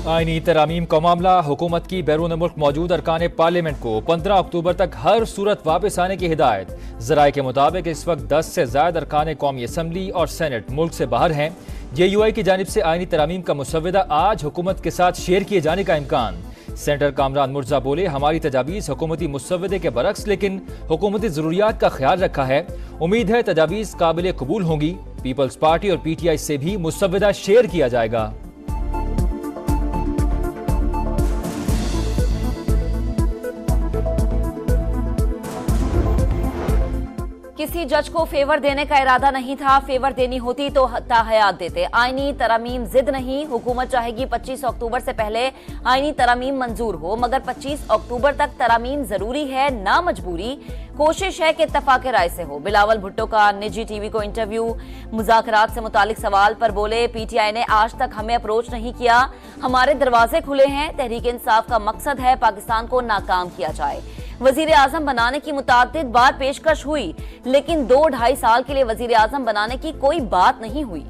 आईनी तरामीम का मामला हुकूमत की बैरून मुल्क मौजूद अरकान पार्लियामेंट को 15 अक्टूबर तक हर सूरत वापस आने की हिदायत। जराये के मुताबिक इस वक्त 10 से ज्यादा अरकान कौमी असम्बली और सेनेट मुल्क से बाहर हैं। JUI की जानिब से आईनी तरामीम का मुसव्वदा आज हुकूमत के साथ शेयर किए जाने का इम्कान। सेनेटर कामरान मुर्जा बोले, हमारी तजावीज़ हुकूमती मुसव्वदे के बरक्स लेकिन हुकूमती ज़रूरियात का ख्याल रखा है। उम्मीद है तजावीज़ काबिल कबूल होंगी। पीपल्स पार्टी और PTI से भी मुसव्वदा शेयर किया जाएगा। किसी जज को फेवर देने का इरादा नहीं था, फेवर देनी होती तो ताहयात देते। आईनी तरामीम जिद नहीं, हुकूमत चाहेगी 25 अक्टूबर से पहले आईनी तरामीम मंजूर हो, मगर 25 अक्टूबर तक तरामीम जरूरी है ना मजबूरी। कोशिश है कि इत्तफाक राय से हो। बिलावल भुट्टो का निजी TV को इंटरव्यू। मुज़ाकरात से मुतालिक सवाल पर बोले, PTI ने आज तक हमें अप्रोच नहीं किया, हमारे दरवाजे खुले हैं। तहरीक इंसाफ का मकसद है पाकिस्तान को नाकाम किया जाए। वजीर आजम बनाने की मुताद्दिद बार पेशकश हुई, लेकिन 2-2.5 साल के लिए वजीर आजम बनाने की कोई बात नहीं हुई।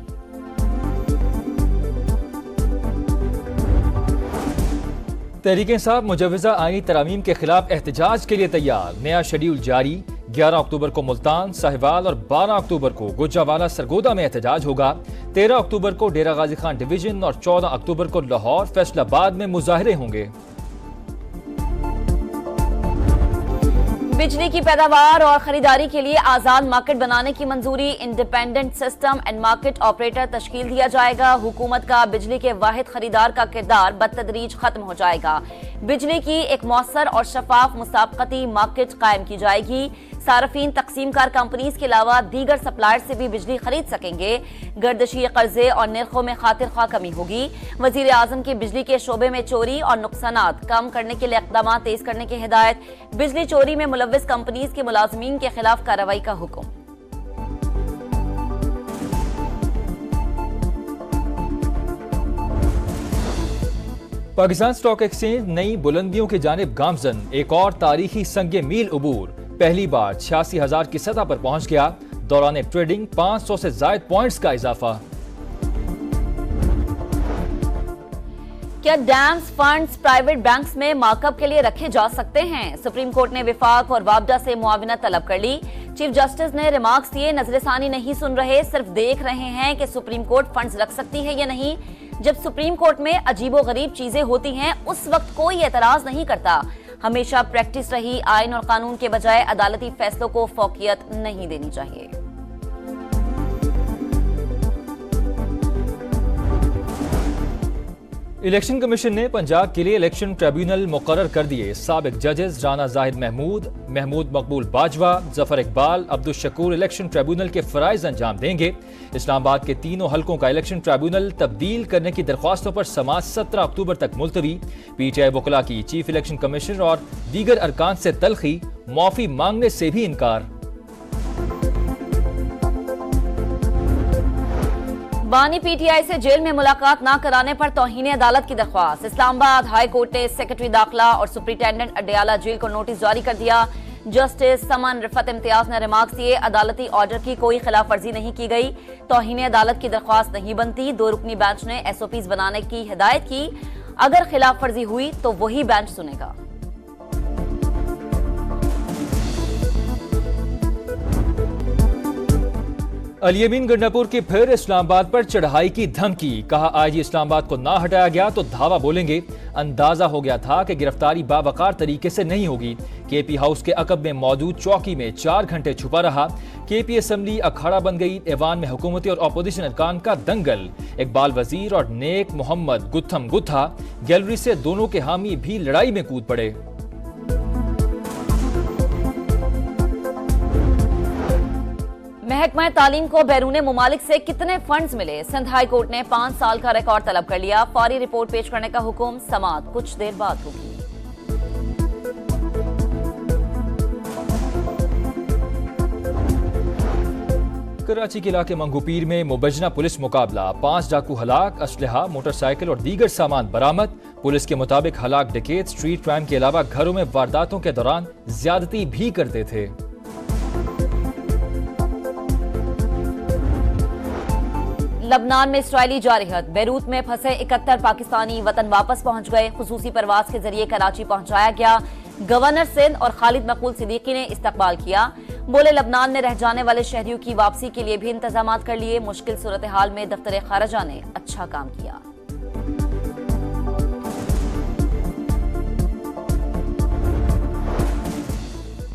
तहरीक इंसाफ मुजव्वज़ा आईनी तरामीम के खिलाफ एहतजाज के लिए तैयार। नया शेड्यूल जारी। 11 अक्टूबर को मुल्तान, साहिवाल और 12 अक्टूबर को गुजरावाला सरगोदा में एहतजाज होगा। 13 अक्टूबर को डेरा गाजी खान डिवीजन और 14 अक्टूबर को लाहौर, फैसलाबाद में मुजाहरे होंगे। बिजली की पैदावार और खरीदारी के लिए आजाद मार्केट बनाने की मंजूरी। Independent system and market operator तश्कील दिया जाएगा। हुकूमत का बिजली के वाहिद खरीदार का किरदार बतदरीज खत्म हो जाएगा। बिजली की एक मौसर और शफाफ मुसाबकती मार्केट कायम की जाएगी। सार्फिन तकसीमकार कंपनीज के अलावा दीगर सप्लायर से भी बिजली खरीद सकेंगे। गर्दशी कर्जे और निर्खों में खातिर खा कमी होगी। वजीर आजम की बिजली के शोबे में चोरी और नुकसानात कम करने के लिए इक़दामात तेज करने की हिदायत। बिजली चोरी में मुलव्विस कंपनीज के मुलाजमीन के खिलाफ कार्रवाई का हुक्म। पाकिस्तान स्टॉक एक्सचेंज नई बुलंदियों की जानिब गामजन। एक और तारीखी संगे मील उबूर। पहली बार 86,000 की सतह पर पहुंच गया। दौरान ट्रेडिंग 500 से जायद पॉइंट्स का इजाफा। क्या डैम्स फंड्स प्राइवेट बैंक्स में मार्कअप के लिए रखे जा सकते हैं? सुप्रीम कोर्ट ने विफाक और वाबडा से मुआविनत तलब कर ली। चीफ जस्टिस ने रिमार्क्स दिए, नजरसानी नहीं सुन रहे, सिर्फ देख रहे हैं कि सुप्रीम कोर्ट फंड्स रख सकती है या नहीं। जब सुप्रीम कोर्ट में अजीबो गरीब चीजें होती हैं, उस वक्त कोई एतराज नहीं करता। हमेशा प्रैक्टिस रही, आइन और कानून के बजाय अदालती फैसलों को फौकियत नहीं देनी चाहिए। इलेक्शन कमीशन ने पंजाब के लिए इलेक्शन ट्रिब्यूनल मुकर्रर कर दिए। साबिक जजेस राना जाहिद महमूद मकबूल बाजवा, जफर इकबाल, अब्दुल शकूर इलेक्शन ट्रिब्यूनल के फराइज अंजाम देंगे। इस्लामाबाद के तीनों हलकों का इलेक्शन ट्रिब्यूनल तब्दील करने की दरख्वास्तों पर समाअत 17 अक्टूबर तक मुलतवी। PTI वकला की चीफ इलेक्शन कमिश्नर और दीगर अरकान से तलखी, माफी मांगने से भी इनकार। बानी PTI से जेल में मुलाकात न कराने पर तौहीन अदालत की दरख्वास्त। इस्लामाबाद हाई कोर्ट ने सेक्रेटरी दाखिला और सुप्रिंटेंडेंट अडयाला जेल को नोटिस जारी कर दिया। जस्टिस समन रिफत इम्तियाज ने रिमार्क्स दिए, अदालती ऑर्डर की कोई खिलाफ वर्जी नहीं की गई, तौहीन अदालत की दरख्वास्त नहीं बनती। 2 रुकनी बेंच ने SOPs बनाने की हिदायत की, अगर खिलाफ वर्जी हुई तो वही बेंच सुनेगा। अलियमीन गंडापुर की फिर इस्लामाबाद पर चढ़ाई की धमकी। कहा, IG इस्लामाबाद को ना हटाया गया तो धावा बोलेंगे। अंदाजा हो गया था कि गिरफ्तारी बावकार तरीके से नहीं होगी। KP हाउस के अकब में मौजूद चौकी में 4 घंटे छुपा रहा। KP असम्बली अखाड़ा बन गई। ऐवान में हुकूमती और अपोजिशन अरकान का दंगल। इकबाल वजीर और नेक मोहम्मद गुत्थम गुत्था गैलरी से दोनों के हामी भी लड़ाई में कूद पड़े। महकमा तालीम को बैरून मुमालिक से कितने फंड्स मिले? सिंध हाई कोर्ट ने 5 साल का रिकॉर्ड तलब कर लिया। फौरी रिपोर्ट पेश करने का हुक्म। समाअत कुछ देर बाद होगी। कराची के इलाके मंगूपीर में मुबजना पुलिस मुकाबला। 5 डाकू हलाक, असलहा, मोटरसाइकिल और दीगर सामान बरामद। पुलिस के मुताबिक हलाक डकैत स्ट्रीट क्राइम के अलावा घरों में वारदातों के दौरान ज्यादती भी करते थे। लबनान में इस्राएली जारहत, बेरूत में फंसे 71 पाकिस्तानी वतन वापस पहुंच गए। खुसूसी परवाज के जरिए कराची पहुंचाया गया। गवर्नर सिंध और खालिद मकबूल सिद्दीकी ने इस्तकबाल किया। बोले लबनान में रह जाने वाले शहरियों की वापसी के लिए भी इंतजाम कर लिए। मुश्किल सूरत हाल में दफ्तर खारजा ने अच्छा काम किया।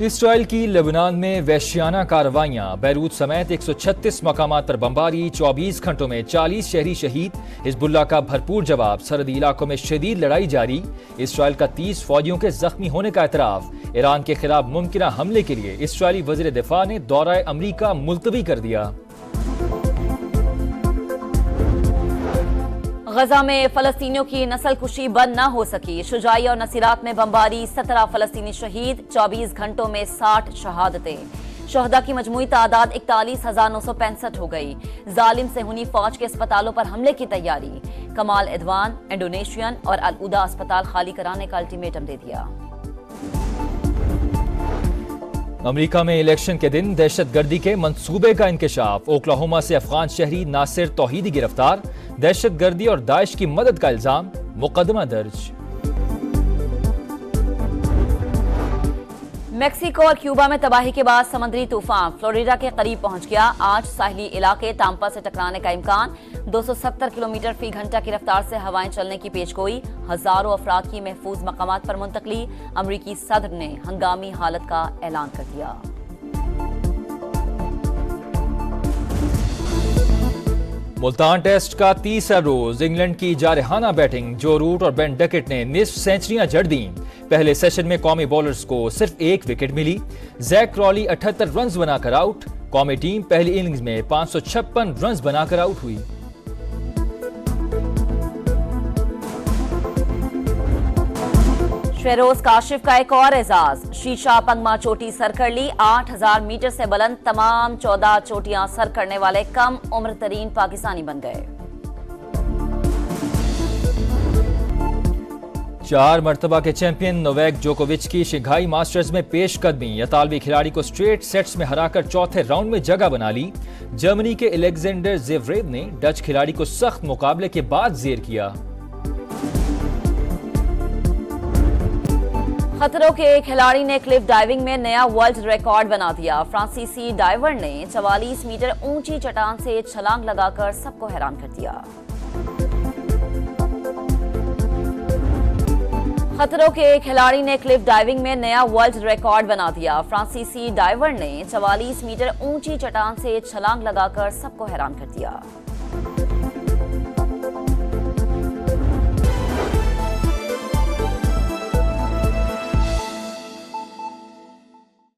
इसराइल की लेबनान में वहशियाना कार्रवाइयां, बैरूत समेत 136 मकामात पर बमबारी, 24 घंटों में 40 शहरी शहीद। हिजबुल्लाह का भरपूर जवाब, सरहदी इलाकों में शदीद लड़ाई जारी। इसराइल का 30 फौजियों के जख्मी होने का एतराफ। ईरान के खिलाफ मुमकिन हमले के लिए इसराइली वज़ीर दिफा ने दौरा अमरीका मुलतवी कर दिया। गजा में फलस्तीनियों की नस्ल कुशी बंद न हो सकी। शुजाई और नसीरात में बमबारी, 17 फलस्तीनी शहीद, 24 घंटों में 60 शहादतें। शहदा की मजमूई तादाद 41,965 हो गई। जालिम सेहूनी फौज के अस्पतालों पर हमले की तैयारी। कमाल एडवान, इंडोनेशियन और अल उदा अस्पताल खाली कराने का अल्टीमेटम दे दिया। अमेरिका में इलेक्शन के दिन दहशतगर्दी के मंसूबे का इंकशाफ। ओक्लाहोमा से अफगान शहरी नासिर तौहीदी गिरफ्तार। दहशतगर्दी और दाइश की मदद का इल्जाम, मुकदमा दर्ज। मेक्सिको और क्यूबा में तबाही के बाद समुद्री तूफान फ्लोरिडा के करीब पहुंच गया। आज साहिली इलाके टाम्पा से टकराने का इम्कान। 270 किलोमीटर फी घंटा की रफ्तार से हवाएं चलने की पेशगोई। हजारों अफराद की महफूज मकामात पर मुंतकली। अमरीकी सदर ने हंगामी हालत का ऐलान कर दिया। मुल्तान टेस्ट का तीसरा रोज इंग्लैंड की जारहाना बैटिंग। जो रूट और बेन डकेट ने निस्फ सेंचुरियां जड़ दी। पहले सेशन में कौमी बॉलर्स को सिर्फ 1 विकेट मिली। जैक क्रॉली 78 रन्स बनाकर आउट। कौमी टीम पहली इनिंग्स में 556 रन्स बनाकर आउट हुई। शेरोज काशिफ का एक और एजाज। शीशा पंगमा चोटी सर कर ली। 8000 मीटर से बुलंद तमाम 14 चोटियां सर करने वाले कम उम्र तरीन पाकिस्तानी बन गए। 4 मरतबा के चैंपियन नोवाक जोकोविच की शंघाई मास्टर्स में पेशकदमी। इतालवी खिलाड़ी को स्ट्रेट सेट्स में हराकर चौथे राउंड में जगह बना ली। जर्मनी के अलेक्जेंडर ज़ेवरेव ने डच खिलाड़ी को सख्त मुकाबले के बाद जेर किया। खतरों के खिलाड़ी ने क्लिफ डाइविंग में नया वर्ल्ड रिकॉर्ड बना दिया। फ्रांसीसी डाइवर ने 44 मीटर ऊंची चट्टान से छलांग लगाकर सबको हैरान कर दिया। खतरों के खिलाड़ी ने क्लिफ डाइविंग में नया वर्ल्ड रिकॉर्ड बना दिया। फ्रांसीसी डाइवर ने 44 मीटर ऊंची चट्टान से छलांग लगाकर सबको हैरान कर दिया।